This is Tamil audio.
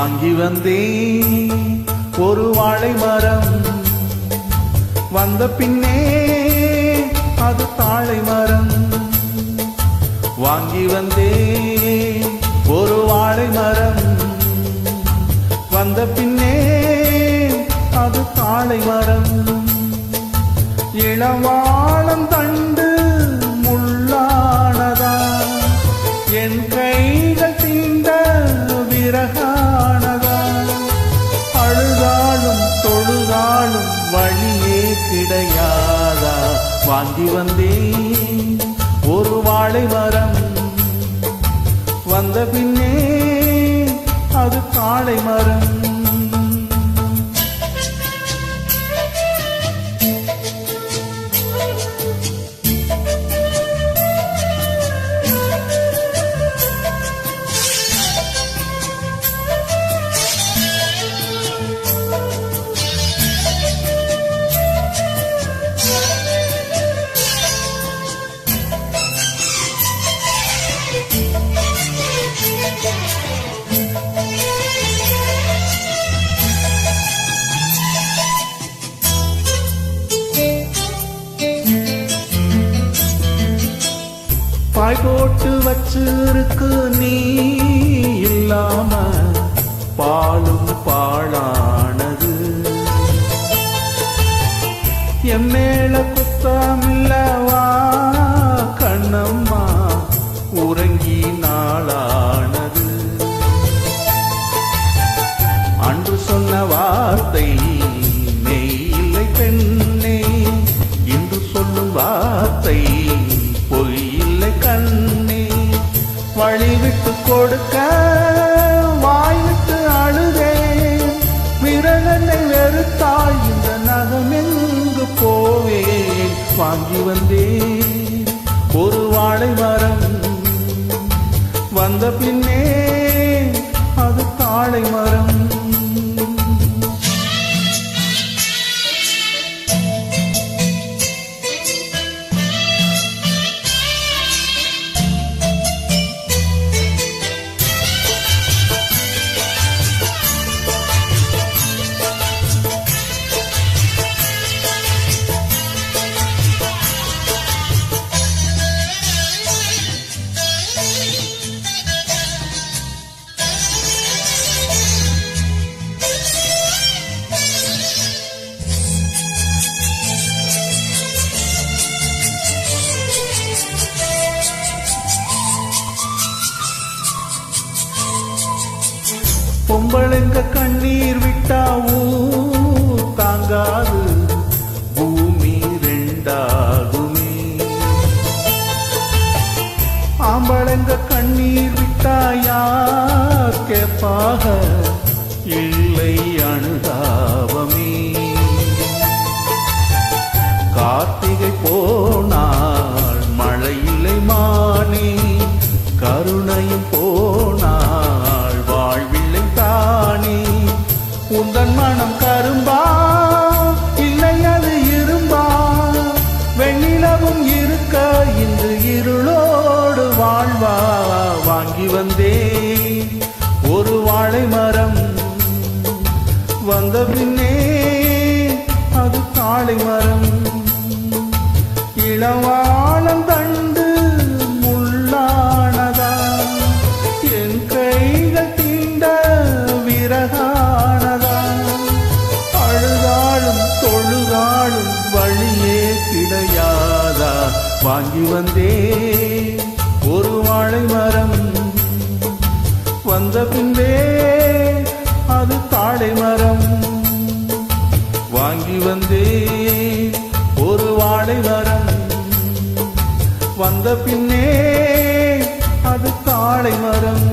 வாங்கி வந்தேன் ஒரு வாழை மரம். வந்த பின்னே அது தாழை மரம். வாங்கி வந்தேன் ஒரு வாழை மரம். வந்த பின்னே அது தாழை மரம். இளவாழம் தண்டு முள்ளானதா, என் கைகள் தீண்ட விறகானதா. அழுதாலும் தொழுதாலும் வழியே கிடையாதா. வாங்கி வந்தேன் ஒரு வாழை மரம். வந்த பின்னே அது தாழை மரம். பாய் போட்டு வச்சிருக்கு நீ இல்லாம பாலும் பாழானது. என் மேல குத்தமில்லவா கண்ணம்மா, உறங்கி நாளானது. அன்று சொன்ன வார்த்தை மெய் இல்லை பெண்ணே, இன்று சொல்லும் வார்த்தை பொய் இல்லை கண்ணே. வழி விட்டு கொடுக்க வாய் விட்டு அழுதே, விரலனை வெறுத்தாள் இந்த நகம் எங்கு போவேன். வாங்கி வந்தேன் ஒரு வாழை மரம். வந்த பின்னே அது தாழை மரம். பொம்பளைங்க கண்ணீர் விட்டா தாங்காது, பூமி ரெண்டாகுமே. ஆம்பளைங்க கண்ணீர் விட்டா யார் கேப்பாக, இல்லை அனுதாபமே. கார்த்திகை போனாள் மழை இல்லை மானே, கருணையும் போனாள் வாழ்வில்லை தானே. உந்தன் மனம் கரும்பா இல்லை அது இரும்பா, வெண்ணிலவும் இருக்க இன்று இருளோடு வாழ்வா. வாங்கி வந்தேன் ஒரு வாழை மரம். வந்த பின்னே அது தாழை மரம். இளவாழம் தண்டு முள்ளானதா, என் கைகள் தீண்ட விறகானதா. அழுதாலும் தொழுதாலும் வழியே கிடையாதா. வாங்கி வந்தேன் ஒரு வாழை மரம். வந்த பின்பே அது தாழை மரம். வாங்கி வந்தேன் ஒரு வாழை மரம். வந்த பின்னே அது தாழை மரம்.